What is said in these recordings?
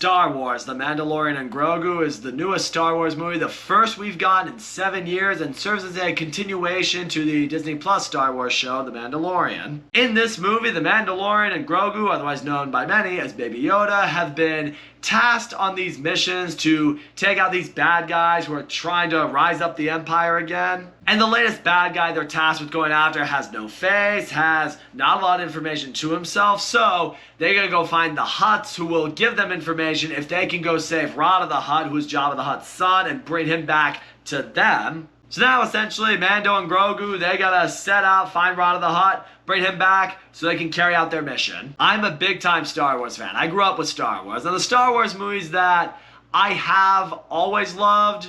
Star Wars, The Mandalorian and Grogu is the newest Star Wars movie, the first we've gotten in 7 years, and serves as a continuation to the Disney Plus Star Wars show, The Mandalorian. In this movie, The Mandalorian and Grogu, otherwise known by many as Baby Yoda, have been tasked on these missions to take out these bad guys who are trying to rise up the Empire again. And the latest bad guy they're tasked with going after has no face, has not a lot of information to himself, so they're gonna go find the Hutts, who will give them information if they can go save Rada the Hutt, who's Jabba the Hutt's son, and bring him back to them. So now essentially Mando and Grogu, they gotta set out, find Rada the Hutt, bring him back so they can carry out their mission. I'm a big time Star Wars fan. I grew up with Star Wars, and the Star Wars movies that I have always loved,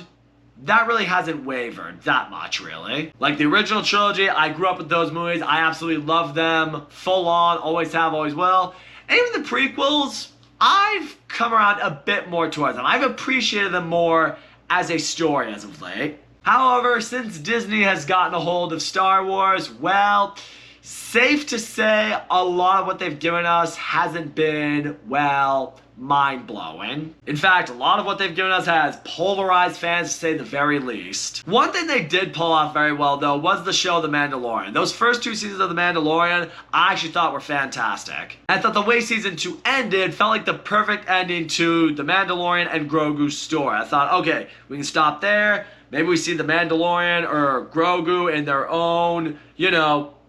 that really hasn't wavered that much, really. Like the original trilogy, I grew up with those movies. I absolutely love them, full on, always have, always will. And even the prequels, I've come around a bit more towards them. I've appreciated them more as a story as of late. However, since Disney has gotten a hold of Star Wars, well, safe to say a lot of what they've given us hasn't been, well, mind-blowing. In fact, a lot of what they've given us has polarized fans, to say the very least. One thing they did pull off very well, though, was the show The Mandalorian. Those first 2 seasons of The Mandalorian, I actually thought were fantastic. I thought the way season 2 ended felt like the perfect ending to The Mandalorian and Grogu's story. I thought, okay, we can stop there. Maybe we see The Mandalorian or Grogu in their own,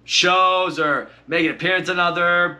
shows, or make an appearance in other,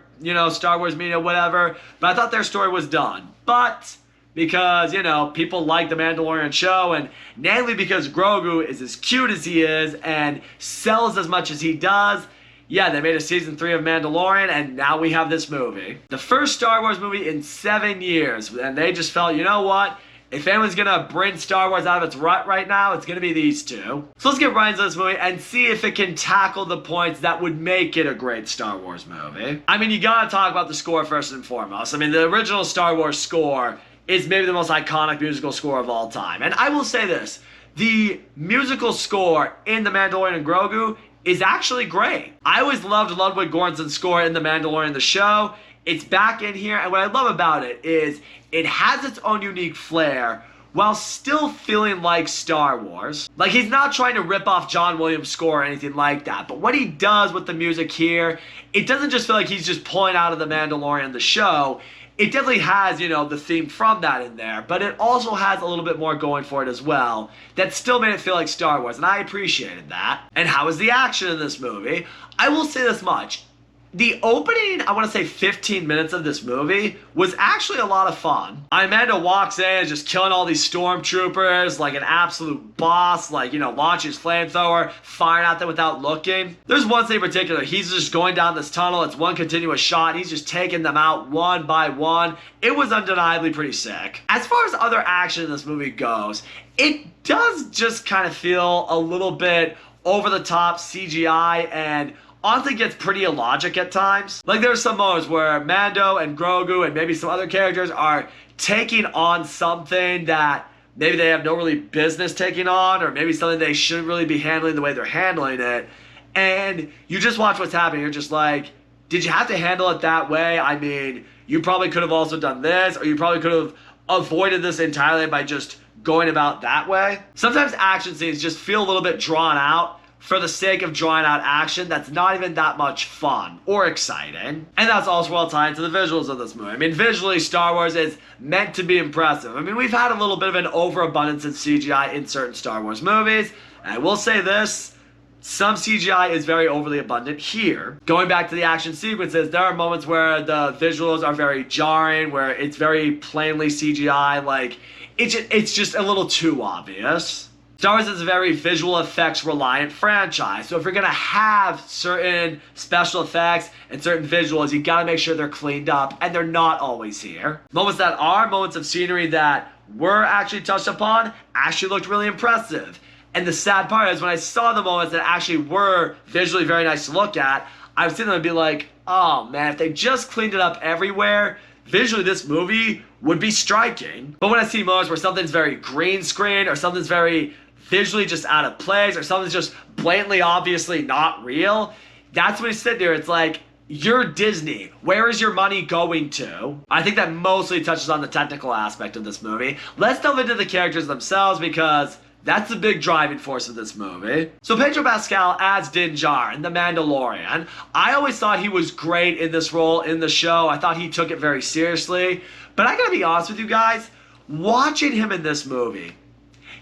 Star Wars media, whatever. But I thought their story was done. But because, people like The Mandalorian show, and namely because Grogu is as cute as he is and sells as much as he does, yeah, they made a season 3 of Mandalorian, and now we have this movie. The first Star Wars movie in 7 years, and they just felt, you know what? If anyone's gonna bring Star Wars out of its rut right now, it's gonna be these two. So let's get right into this movie and see if it can tackle the points that would make it a great Star Wars movie. I mean, you gotta talk about the score first and foremost. I mean, the original Star Wars score is maybe the most iconic musical score of all time. And I will say this, the musical score in The Mandalorian and Grogu is actually great. I always loved Ludwig Göransson's score in The Mandalorian the show. It's back in here, and what I love about it is it has its own unique flair while still feeling like Star Wars. Like, he's not trying to rip off John Williams' score or anything like that, but what he does with the music here, it doesn't just feel like he's just pulling out of The Mandalorian the show. It definitely has, the theme from that in there, but it also has a little bit more going for it as well that still made it feel like Star Wars, and I appreciated that. And how is the action in this movie? I will say this much. The opening, I want to say 15 minutes of this movie was actually a lot of fun. Amanda walks in just killing all these stormtroopers like an absolute boss, launches flamethrower, firing at them without looking. There's one thing in particular, he's just going down this tunnel, it's one continuous shot, he's just taking them out one by one. It was undeniably pretty sick. As far as other action in this movie goes, it does just kind of feel a little bit over the top CGI and honestly gets pretty illogic at times. Like, there's some moments where Mando and Grogu and maybe some other characters are taking on something that maybe they have no really business taking on, or maybe something they shouldn't really be handling the way they're handling it. And you just watch what's happening. You're just like, did you have to handle it that way? I mean, you probably could have also done this, or you probably could have avoided this entirely by just going about that way. Sometimes action scenes just feel a little bit drawn out for the sake of drawing out action that's not even that much fun or exciting. And that's also well tied to the visuals of this movie. I mean, visually, Star Wars is meant to be impressive. I mean, we've had a little bit of an overabundance of CGI in certain Star Wars movies. And I will say this, some CGI is very overly abundant here. Going back to the action sequences, there are moments where the visuals are very jarring, where it's very plainly CGI, like, it's just a little too obvious. Star Wars is a very visual effects reliant franchise, so if you're gonna have certain special effects and certain visuals, you gotta make sure they're cleaned up, and they're not always here. Moments that are moments of scenery that were actually touched upon actually looked really impressive. And the sad part is when I saw the moments that actually were visually very nice to look at, I was sitting there and be like, oh man, if they just cleaned it up everywhere, visually this movie would be striking. But when I see moments where something's very green screen, or something's very visually just out of place, or something's just blatantly obviously not real, that's when you sit there, it's like, you're Disney. Where is your money going to? I think that mostly touches on the technical aspect of this movie. Let's delve into the characters themselves because that's the big driving force of this movie. So Pedro Pascal as Din Djarin, the Mandalorian. I always thought he was great in this role in the show. I thought he took it very seriously. But I gotta be honest with you guys, watching him in this movie,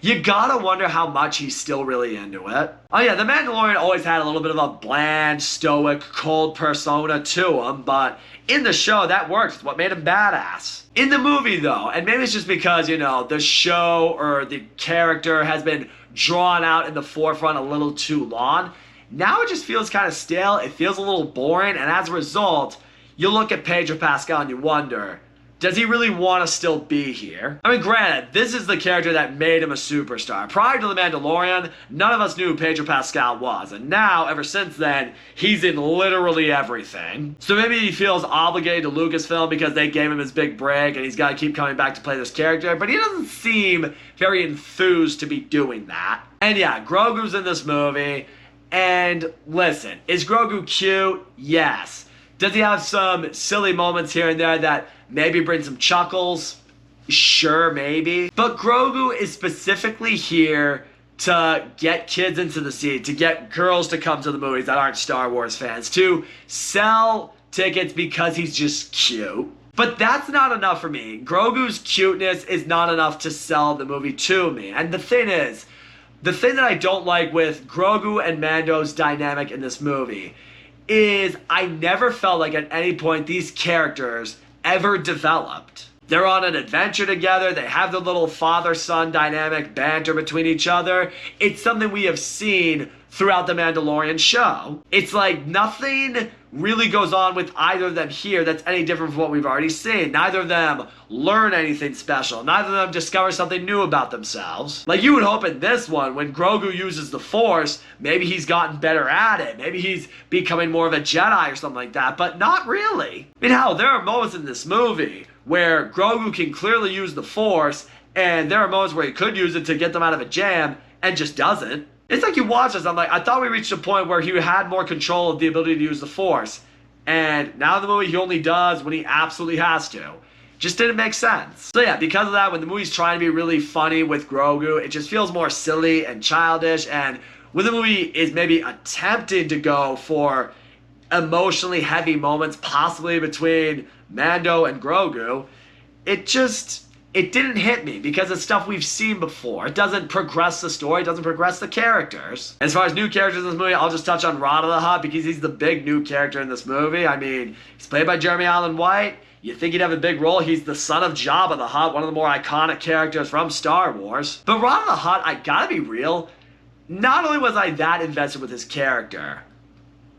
you gotta wonder how much he's still really into it. Oh yeah, the Mandalorian always had a little bit of a bland, stoic, cold persona to him, but in the show, that works. It's what made him badass. In the movie, though, and maybe it's just because, you know, the show or the character has been drawn out in the forefront a little too long, now it just feels kind of stale. It feels a little boring, and as a result, you look at Pedro Pascal and you wonder, does he really want to still be here? I mean, granted, this is the character that made him a superstar. Prior to The Mandalorian, none of us knew who Pedro Pascal was. And now, ever since then, he's in literally everything. So maybe he feels obligated to Lucasfilm because they gave him his big break and he's got to keep coming back to play this character. But he doesn't seem very enthused to be doing that. And yeah, Grogu's in this movie. And listen, is Grogu cute? Yes. Does he have some silly moments here and there that maybe bring some chuckles? Sure, maybe. But Grogu is specifically here to get kids into the seat, to get girls to come to the movies that aren't Star Wars fans, to sell tickets because he's just cute. But that's not enough for me. Grogu's cuteness is not enough to sell the movie to me. And the thing is, the thing that I don't like with Grogu and Mando's dynamic in this movie is I never felt like at any point these characters ever developed. They're on an adventure together, they have the little father-son dynamic banter between each other. It's something we have seen throughout the Mandalorian show. It's like nothing really goes on with either of them here that's any different from what we've already seen. Neither of them learn anything special. Neither of them discover something new about themselves. Like you would hope in this one, when Grogu uses the Force, maybe he's gotten better at it. Maybe he's becoming more of a Jedi or something like that, but not really. I mean, hell, there are moments in this movie where Grogu can clearly use the Force, and there are moments where he could use it to get them out of a jam, and just doesn't. It's like you watch this, I'm like, I thought we reached a point where he had more control of the ability to use the Force. And now in the movie, he only does when he absolutely has to. Just didn't make sense. So yeah, because of that, when the movie's trying to be really funny with Grogu, it just feels more silly and childish. And when the movie is maybe attempting to go for emotionally heavy moments, possibly between Mando and Grogu, it didn't hit me because it's stuff we've seen before. It doesn't progress the story. It doesn't progress the characters. As far as new characters in this movie, I'll just touch on Rada the Hutt because he's the big new character in this movie. I mean, he's played by Jeremy Allen White. You think he'd have a big role. He's the son of Jabba the Hutt, one of the more iconic characters from Star Wars. But Rada the Hutt, I gotta be real, not only was I that invested with his character,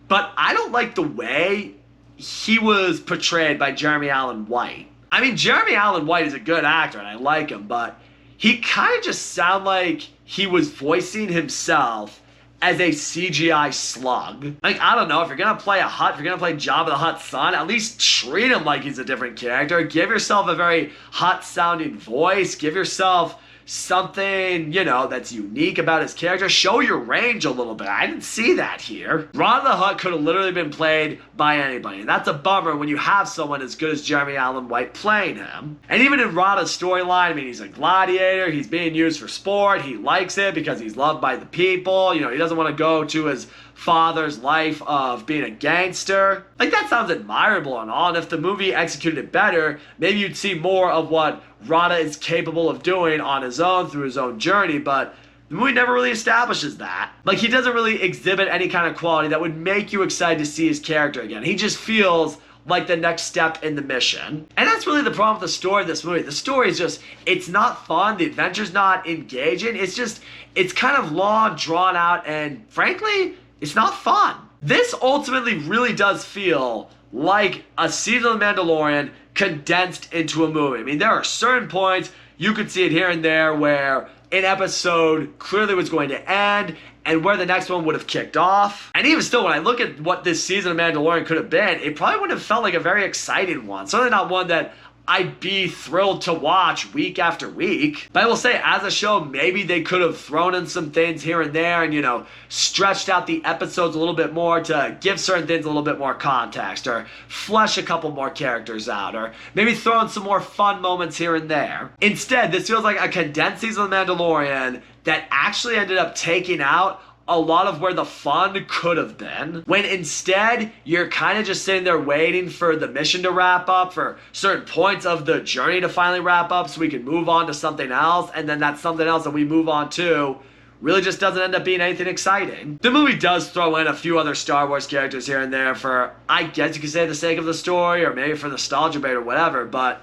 but I don't like the way he was portrayed by Jeremy Allen White. I mean, Jeremy Allen White is a good actor, and I like him, but he kind of just sounded like he was voicing himself as a CGI slug. Like, I don't know, if you're gonna play a Hutt, if you're gonna play Jabba the Hutt's son, at least treat him like he's a different character. Give yourself a very Hutt-sounding voice. Give yourself something, you know, that's unique about his character. Show your range a little bit. I didn't see that here. Rada the Hutt could have literally been played by anybody. And that's a bummer when you have someone as good as Jeremy Allen White playing him. And even in Rada's storyline, I mean, he's a gladiator. He's being used for sport. He likes it because he's loved by the people. You know, he doesn't want to go to his father's life of being a gangster. Like, that sounds admirable and all. And if the movie executed it better, maybe you'd see more of what Rada is capable of doing on his own through his own journey, but the movie never really establishes that. Like, he doesn't really exhibit any kind of quality that would make you excited to see his character again. He just feels like the next step in the mission. And that's really the problem with the story of this movie. The story is just, it's not fun, the adventure's not engaging, it's kind of long, drawn out, and frankly, it's not fun. This ultimately really does feel like a season of The Mandalorian condensed into a movie. I mean, there are certain points, you could see it here and there, where an episode clearly was going to end and where the next one would have kicked off. And even still, when I look at what this season of Mandalorian could have been, it probably wouldn't have felt like a very exciting one. Certainly not one that I'd be thrilled to watch week after week. But I will say, as a show, maybe they could have thrown in some things here and there and, stretched out the episodes a little bit more to give certain things a little bit more context, or flesh a couple more characters out, or maybe throw in some more fun moments here and there. Instead, this feels like a condensed season of The Mandalorian that actually ended up taking out a lot of where the fun could have been, when instead you're kind of just sitting there waiting for the mission to wrap up, for certain points of the journey to finally wrap up so we can move on to something else, and then that something else that we move on to really just doesn't end up being anything exciting. The movie does throw in a few other Star Wars characters here and there for, I guess you could say, the sake of the story, or maybe for nostalgia bait or whatever, but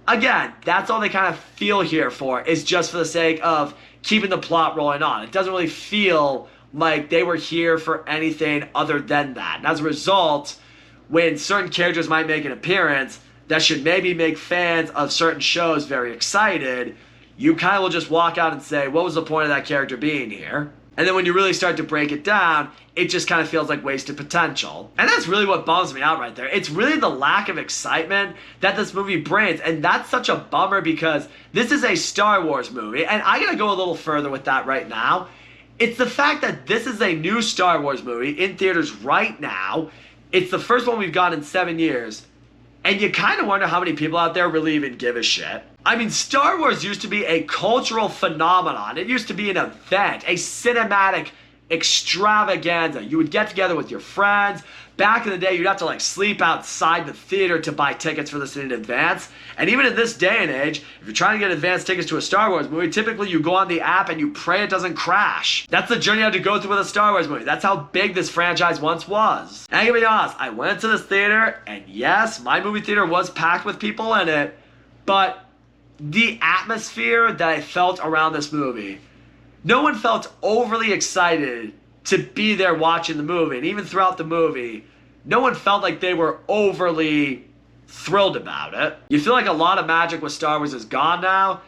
again, that's all they kind of feel here for, is just for the sake of keeping the plot rolling on. It doesn't really feel like they were here for anything other than that. And as a result, when certain characters might make an appearance that should maybe make fans of certain shows very excited, you kind of will just walk out and say, what was the point of that character being here? And then when you really start to break it down, it just kind of feels like wasted potential. And that's really what bums me out right there. It's really the lack of excitement that this movie brings. And that's such a bummer, because this is a Star Wars movie. And I gotta go a little further with that right now. It's the fact that this is a new Star Wars movie in theaters right now. It's the first one we've got in 7 years. And you kind of wonder how many people out there really even give a shit. I mean, Star Wars used to be a cultural phenomenon. It used to be an event, a cinematic extravaganza. You would get together with your friends. Back in the day, you'd have to sleep outside the theater to buy tickets for this in advance. And even in this day and age, if you're trying to get advance tickets to a Star Wars movie, typically you go on the app and you pray it doesn't crash. That's the journey you have to go through with a Star Wars movie. That's how big this franchise once was. And I gotta be honest, I went to this theater, and yes, my movie theater was packed with people in it, but the atmosphere that I felt around this movie, no one felt overly excited to be there watching the movie. And even throughout the movie, no one felt like they were overly thrilled about it. You feel like a lot of magic with Star Wars is gone now,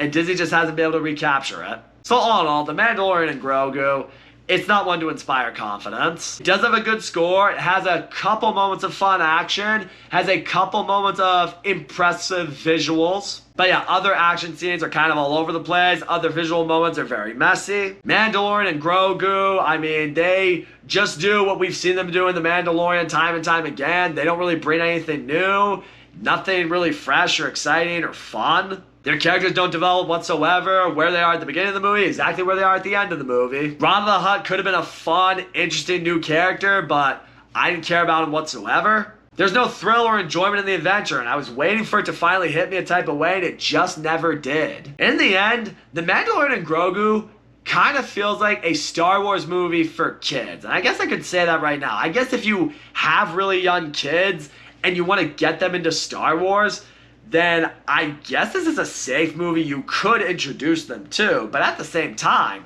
and Disney just hasn't been able to recapture it. So all in all, The Mandalorian and Grogu, it's not one to inspire confidence. It does have a good score. It has a couple moments of fun action. Has a couple moments of impressive visuals. But yeah, other action scenes are kind of all over the place. Other visual moments are very messy. Mandalorian and Grogu, I mean, they just do what we've seen them do in The Mandalorian time and time again. They don't really bring anything new. Nothing really fresh or exciting or fun. Their characters don't develop whatsoever. Where they are at the beginning of the movie, exactly where they are at the end of the movie. Ron the Hutt could have been a fun, interesting new character, but I didn't care about him whatsoever. There's no thrill or enjoyment in the adventure, and I was waiting for it to finally hit me a type of way, and it just never did. In the end, The Mandalorian and Grogu kind of feels like a Star Wars movie for kids. And I guess I could say that right now. I guess if you have really young kids and you want to get them into Star Wars, then I guess this is a safe movie you could introduce them to. But at the same time,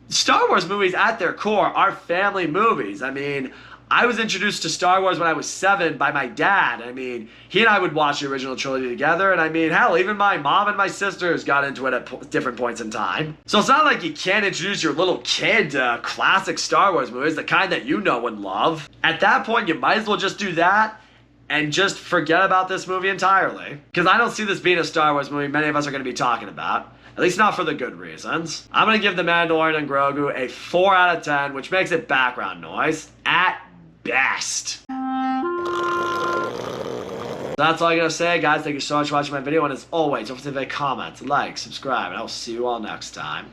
Star Wars movies at their core are family movies. I mean, I was introduced to Star Wars when I was 7 by my dad. I mean, he and I would watch the original trilogy together. And I mean, hell, even my mom and my sisters got into it at different points in time. So it's not like you can't introduce your little kid to classic Star Wars movies, the kind that you know and love. At that point, you might as well just do that and just forget about this movie entirely. Because I don't see this being a Star Wars movie many of us are going to be talking about. At least not for the good reasons. I'm going to give The Mandalorian and Grogu a 4 out of 10, which makes it background noise at best. That's all I gotta say, guys. Thank you so much for watching my video, and as always, don't forget to comment, like, subscribe, and I will see you all next time.